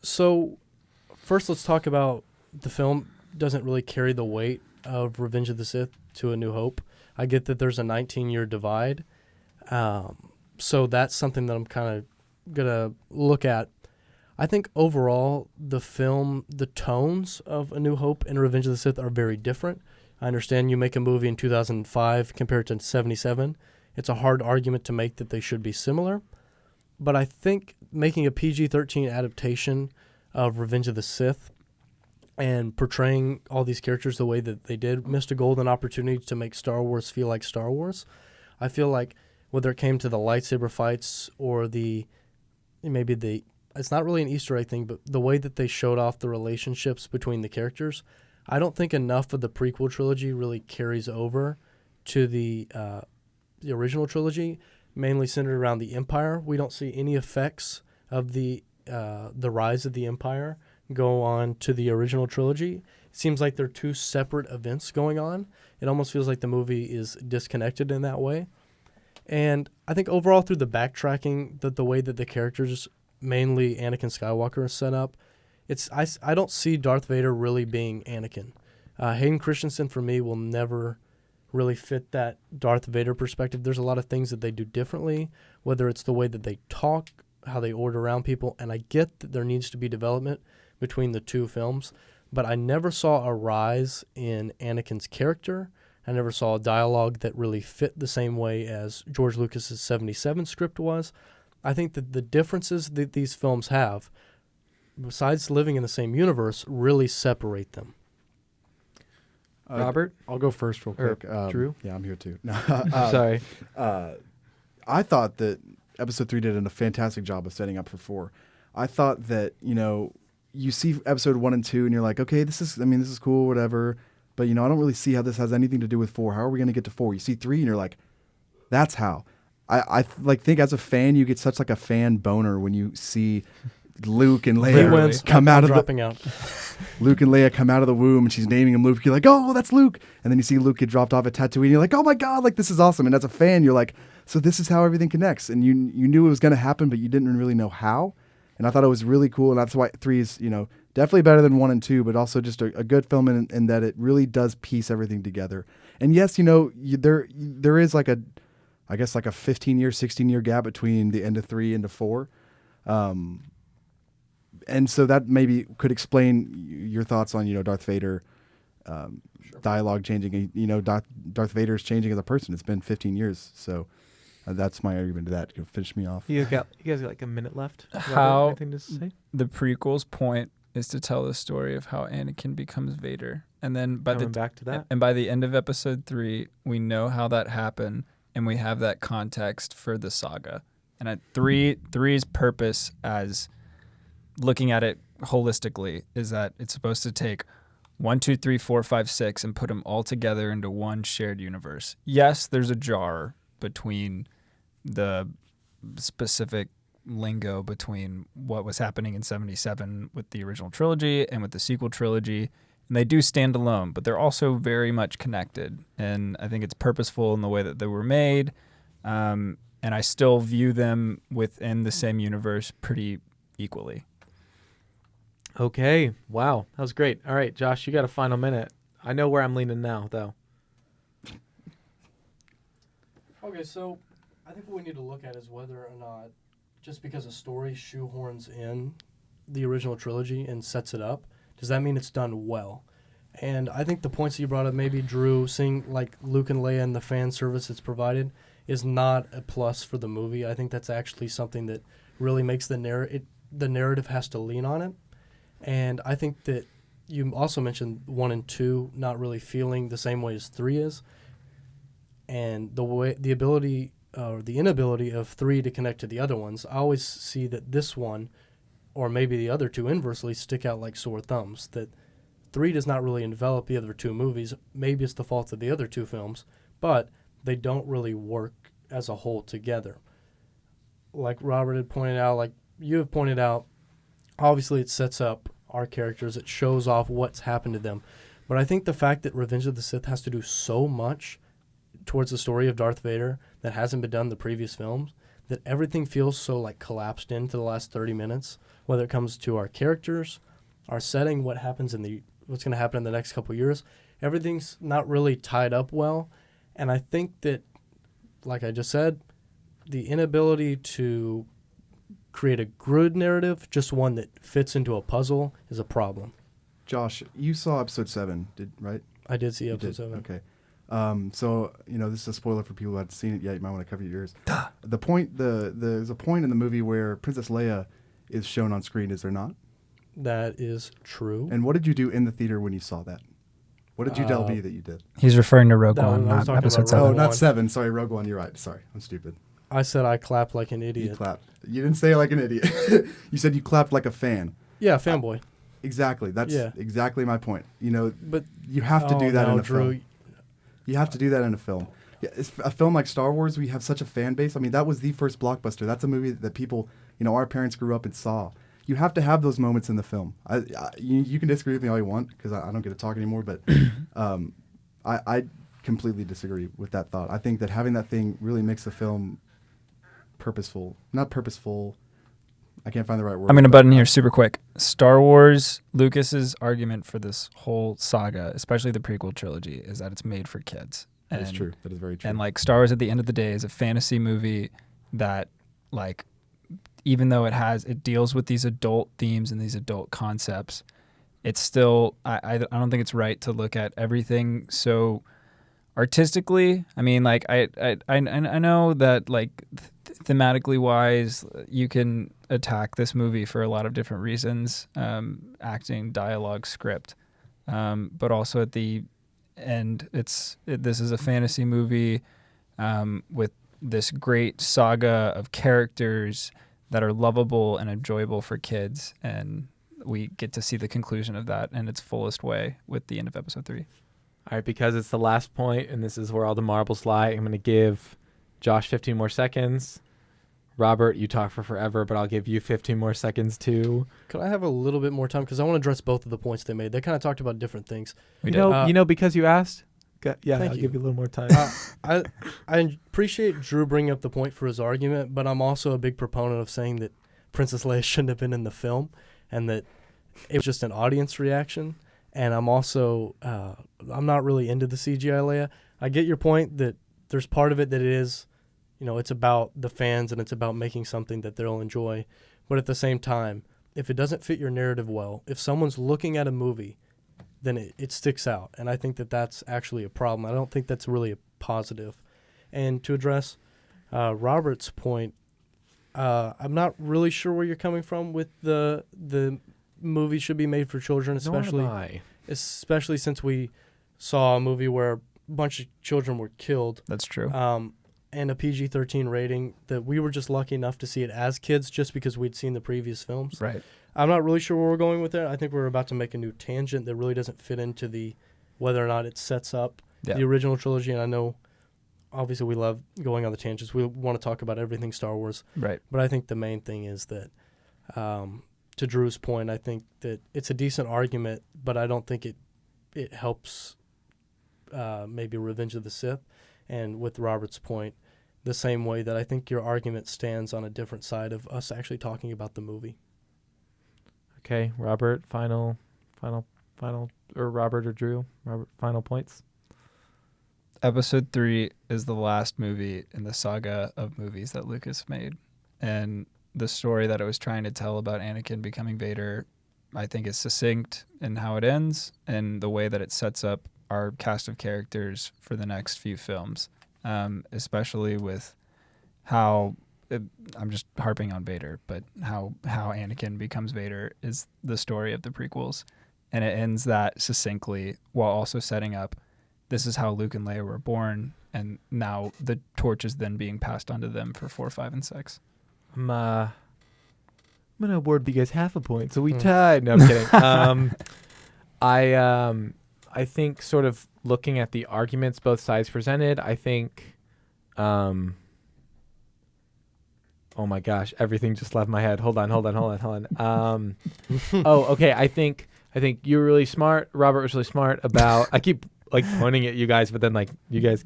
So, first let's talk about the film doesn't really carry the weight of Revenge of the Sith to A New Hope. I get that there's a 19-year divide. So that's something that I'm kind of going to look at. I think overall, the film, the tones of A New Hope and Revenge of the Sith are very different. I understand you make a movie in 2005 compared to 77. It's a hard argument to make that they should be similar. But I think making a PG-13 adaptation of Revenge of the Sith and portraying all these characters the way that they did missed a golden opportunity to make Star Wars feel like Star Wars. I feel like whether it came to the lightsaber fights or it's not really an Easter egg thing, but the way that they showed off the relationships between the characters, I don't think enough of the prequel trilogy really carries over to the original trilogy, mainly centered around the Empire. We don't see any effects of the rise of the Empire go on to the original trilogy. It seems like they're two separate events going on. It almost feels like the movie is disconnected in that way. And I think overall through the backtracking, the way that the characters, mainly Anakin Skywalker, is set up, I don't see Darth Vader really being Anakin. Hayden Christensen, for me, will never really fit that Darth Vader perspective. There's a lot of things that they do differently, whether it's the way that they talk, how they order around people, and I get that there needs to be development between the two films, but I never saw a rise in Anakin's character. I never saw a dialogue that really fit the same way as George Lucas's 77 script was. I think that the differences that these films have, besides living in the same universe, really separate them. Robert? I'll go first real Or quick. Drew? Yeah, I'm here too. Sorry. I thought that Episode 3 did a fantastic job of setting up for 4. I thought that, you see Episode 1 and 2 and you're like, okay, this is cool, whatever. But, I don't really see how this has anything to do with 4. How are we going to get to 4? You see 3 and you're like, that's how. I think as a fan, you get such like a fan boner when you see Luke and Leia come out of Luke and Leia come out of the womb and she's naming him Luke. You're like, oh, that's Luke. And then you see Luke get dropped off at Tatooine. And you're like, oh my God, like this is awesome. And as a fan, you're like, so this is how everything connects. And you knew it was going to happen, but you didn't really know how. And I thought it was really cool. And that's why 3 is, definitely better than 1 and 2, but also just a good film in that it really does piece everything together. And yes, there is like a 15-year, 16-year gap between the end of 3 and 4. And so that maybe could explain your thoughts on, Darth Vader, dialogue changing. Darth Vader is changing as a person. It's been 15 years. So that's my argument to that. You can finish me off. You guys got like a minute left. How Anything to say? the prequels point is to tell the story of how Anakin becomes Vader. And then Back to that. And by the end of Episode 3, we know how that happened, and we have that context for the saga. And at 3's purpose, as looking at it holistically, is that it's supposed to take 1, 2, 3, 4, 5, 6 and put them all together into one shared universe. Yes, there's a jar between the specific lingo between what was happening in 77 with the original trilogy and with the sequel trilogy. And they do stand alone, but they're also very much connected. And I think it's purposeful in the way that they were made. And I still view them within the same universe pretty equally. Okay. Wow. That was great. All right, Josh, you got a final minute. I know where I'm leaning now, though. Okay, so I think what we need to look at is whether or not, just because a story shoehorns in the original trilogy and sets it up, does that mean it's done well? And I think the points that you brought up, maybe Drew, seeing like Luke and Leia and the fan service it's provided, is not a plus for the movie. I think that's actually something that really makes the narrative has to lean on it. And I think that you also mentioned 1 and 2 not really feeling the same way as 3 is. And the ability or the inability of 3 to connect to the other ones, I always see that this one or maybe the other two inversely, stick out like sore thumbs. That 3 does not really envelop the other two movies. Maybe it's the fault of the other two films, but they don't really work as a whole together. Like Robert had pointed out, like you have pointed out, obviously it sets up our characters. It shows off what's happened to them. But I think the fact that Revenge of the Sith has to do so much towards the story of Darth Vader that hasn't been done in the previous films, that everything feels so like collapsed into the last 30 minutes, whether it comes to our characters, our setting, what's going to happen in the next couple of years. Everything's not really tied up well. And I think that, like I just said, the inability to create a good narrative, just one that fits into a puzzle, is a problem. Josh, you saw episode 7, right? I did see You episode did? 7. Okay. So, this is a spoiler for people who haven't seen it yet. You might want to cover your ears. There's a point in the movie where Princess Leia is shown on screen, is there not? That is true. And what did you do in the theater when you saw that? What did you tell me that you did? He's referring to Rogue No, One, I was not talking episode about 7. Oh, Rogue not One. 7. Sorry, Rogue One. You're right. Sorry, I'm stupid. I said I clapped like an You idiot. clapped. You didn't say it like an idiot. You said you clapped like a fan. Yeah, fanboy. Exactly. That's exactly my point. But You have to do that in a Drew, film. You have to do that in a film. Yeah, a film like Star Wars, we have such a fan base. I mean, that was the first blockbuster. That's a movie that people, our parents grew up and saw. You have to have those moments in the film. You can disagree with me all you want because I don't get to talk anymore, but I completely disagree with that thought. I think that having that thing really makes the film purposeful. Not purposeful. I can't find the right word. I'm going to butt in here super quick. Star Wars, Lucas's argument for this whole saga, especially the prequel trilogy, is that it's made for kids. That is true. That is very true. And like Star Wars at the end of the day is a fantasy movie that like even though it deals with these adult themes and these adult concepts, it's still I don't think it's right to look at everything so artistically. I mean, like I know that like thematically wise you can attack this movie for a lot of different reasons, acting, dialogue, script, but also at the end this is a fantasy movie with this great saga of characters that are lovable and enjoyable for kids, and we get to see the conclusion of that in its fullest way with the end of episode 3. All right, because it's the last point, and this is where all the marbles lie, I'm going to give Josh 15 more seconds. Robert, you talk for forever, but I'll give you 15 more seconds too. could I have a little bit more time? Because I want to address both of the points they made. They kind of talked about different things. We You did. know, because you asked. Yeah, Thank I'll you. give you a little more time. I appreciate Drew bringing up the point for his argument, but I'm also a big proponent of saying that Princess Leia shouldn't have been in the film and that it was just an audience reaction. And I'm also, I'm not really into the CGI Leia. I get your point that there's part of it that it is, it's about the fans and it's about making something that they'll enjoy. But at the same time, if it doesn't fit your narrative well, if someone's looking at a movie, then it sticks out. And I think that that's actually a problem. I don't think that's really a positive. And to address Robert's point, I'm not really sure where you're coming from with the movie should be made for children, especially since we saw a movie where a bunch of children were killed. That's true. And a PG-13 rating that we were just lucky enough to see it as kids just because we'd seen the previous films. Right. I'm not really sure where we're going with it. I think we're about to make a new tangent that really doesn't fit into whether or not it sets up the original trilogy. And I know, obviously, we love going on the tangents. We want to talk about everything Star Wars. Right. But I think the main thing is that, to Drew's point, I think that it's a decent argument, but I don't think it helps maybe Revenge of the Sith. And with Robert's point, the same way that I think your argument stands on a different side of us actually talking about the movie. Okay, Robert, final, or Robert or Drew, final points. Episode 3 is the last movie in the saga of movies that Lucas made. And the story that it was trying to tell about Anakin becoming Vader, I think is succinct in how it ends and the way that it sets up our cast of characters for the next few films, especially with how I'm just harping on Vader, but how Anakin becomes Vader is the story of the prequels, and it ends that succinctly while also setting up this is how Luke and Leia were born, and now the torch is then being passed on to them for 4, 5, and 6. I'm I'm gonna award you guys half a point, so we tied. No, I'm kidding. I think sort of looking at the arguments both sides presented, I think, oh my gosh, everything just left my head. Hold on. Oh, okay. I think you're really smart. Robert was really smart about. I keep like pointing at you guys, but then like you guys,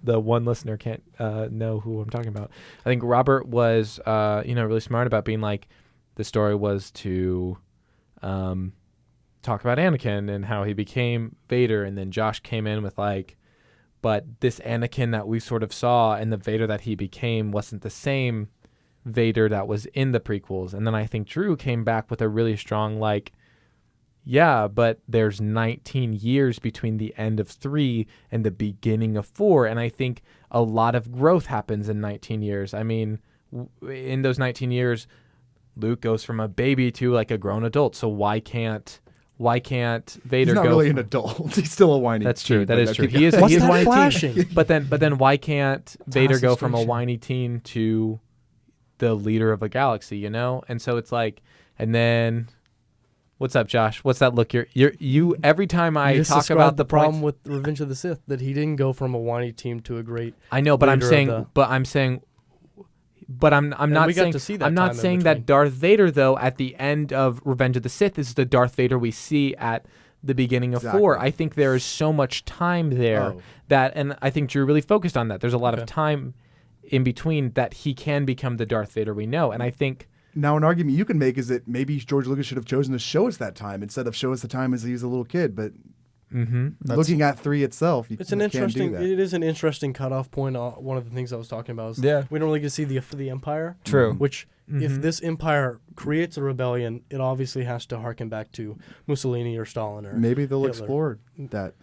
the one listener can't know who I'm talking about. I think Robert was, really smart about being like, the story was to talk about Anakin and how he became Vader, and then Josh came in with like, but this Anakin that we sort of saw and the Vader that he became wasn't the same Vader that was in the prequels. And then I think Drew came back with a really strong like, yeah, but there's 19 years between the end of 3 and the beginning of 4, and I think a lot of growth happens in 19 years. I mean, in those 19 years, Luke goes from a baby to like a grown adult. So why can't Vader He's not go really an adult. He's still a whiny That's true. teen, That but is true. okay. He is What's a that whiny flashing? teen. But then why can't Vader go from a station. whiny teen to the leader of a galaxy, you know? And so it's like, and then what's up, Josh? What's that look? You every time I You just talk described about the the problem points, with Revenge of the Sith, that he didn't go from a whiny team to a great. I know, but I'm leader of saying the- but I'm not we got saying to see that I'm not time in saying between. that Darth Vader though at the end of Revenge of the Sith is the Darth Vader we see at the beginning of 4. Exactly. I think there is so much time there Oh. that, and I think Drew really focused on that. There's a lot of Okay. time in between that he can become the Darth Vader we know, and I think Now, an argument you can make is that maybe George Lucas should have chosen to show us that time instead of show us the time as he was a little kid. But looking at 3 itself, you It's an can't interesting. do that. It is an interesting cutoff point. One of the things I was talking about is Yeah. we don't really get to see the Empire. True. Which, if this Empire creates a rebellion, it obviously has to harken back to Mussolini or Stalin or Maybe they'll Hitler. explore that.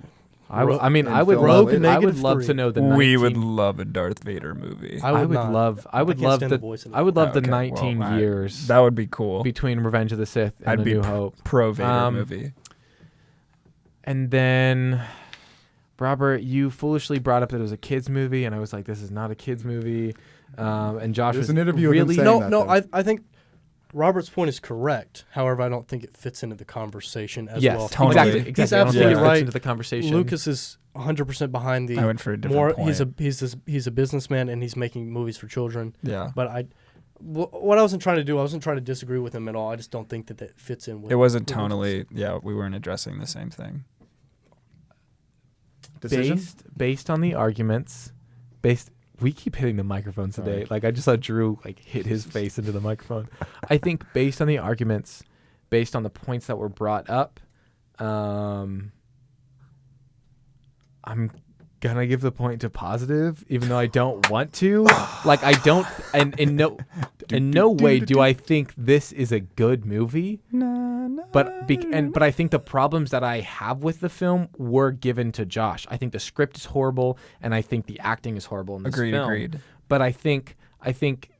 I would And would film love later. I would Negative love 3. to know the We would 19 love a Darth Vader movie. I would not. love I can't love stand the the voice in it. I would love the Okay, 19 well, years That would be cool. between Revenge of the Sith and I'd A be New Hope. pro Vader Um, movie. And then, Robert, you foolishly brought up that it was a kids movie, and I was like, "This is not a kids movie." And Josh There's was an interview of him really saying No, that, no. though. I think Robert's point is correct. However, I don't think it fits into the conversation as yes, well. totally. exactly. He's Exactly. I don't think absolutely it fits right. into the conversation. Lucas is 100% behind the I went for a different point. He's a businessman and he's making movies for children. Yeah. But what I wasn't trying to do, I wasn't trying to disagree with him at all. I just don't think that fits in with. It wasn't Revenge of the tonally. Yeah, we weren't addressing the same thing. Decision? based on the arguments, we keep hitting the microphones today. Sorry. Like I just saw Drew like hit his face into the microphone. I think based on the arguments, based on the points that were brought up, I'm gonna give the point to positive, even though I don't want to. Like I don't, and in no way do I think this is a good movie. But I think the problems that I have with the film were given to Josh. I think the script is horrible, and I think the acting is horrible in this film. Agreed. But I think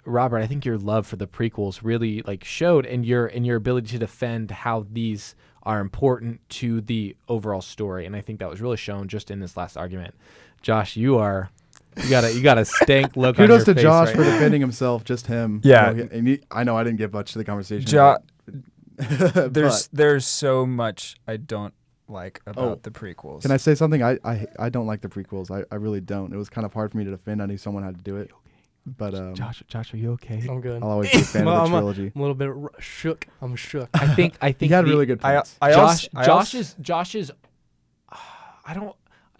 Robert, I think your love for the prequels really like showed, and your ability to defend how these are important to the overall story, and I think that was really shown just in this last argument. Josh, you got a stank look on your Kudos to face Josh right for now. defending himself, just him. Yeah. I know I didn't give much to the conversation. There's so much I don't like about the prequels. Can I say something? I don't like the prequels. I really don't. It was kind of hard for me to defend. I knew someone had to do it. But Josh, are you okay? I'm good. I'll always be a fan of the trilogy. I'm a little bit shook. I'm shook. I think He had the- really good points.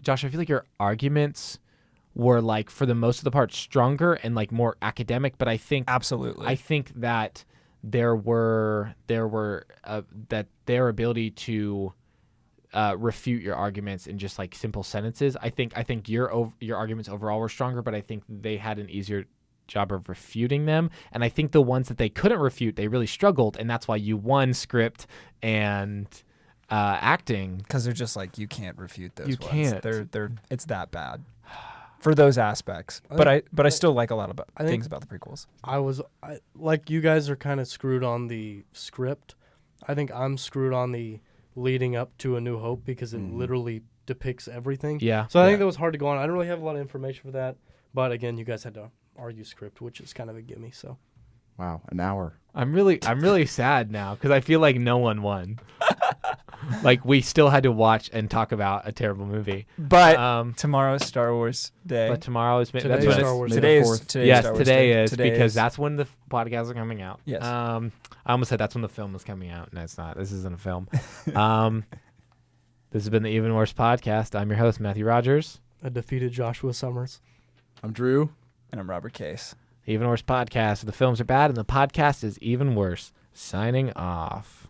Josh, I feel like your arguments were like for the most of the part stronger and like more academic, but I think Absolutely. that there were that their ability to refute your arguments in just like simple sentences. I think your arguments overall were stronger, but I think they had an easier job of refuting them. And I think the ones that they couldn't refute, they really struggled, and that's why you won script and acting. Because they're just like, you can't refute those You ones. can't. They're it's that bad for those aspects. But I still like a lot of things about the prequels. Like you guys are kind of screwed on the script. I think I'm screwed on the leading up to A New Hope because it literally depicts everything. Yeah. So I think that was hard to go on. I don't really have a lot of information for that. But again, you guys had to argue script, which is kind of a gimme. So Wow, an hour. I'm really sad now because I feel like no one won. Like we still had to watch and talk about a terrible movie. But tomorrow's Star Wars Day. But tomorrow is that's Today's when Star it's, Wars Today Day. is today's yes, Star Wars today Day. is Today because is- that's when the podcasts are coming out. Yes. I almost said that's when the film is coming out. No, it's not. This isn't a film. This has been the Even Worse podcast. I'm your host, Matthew Rogers. A defeated Joshua Summers. I'm Drew. And I'm Robert Case. Even Worse podcast. The films are bad and the podcast is even worse. Signing off.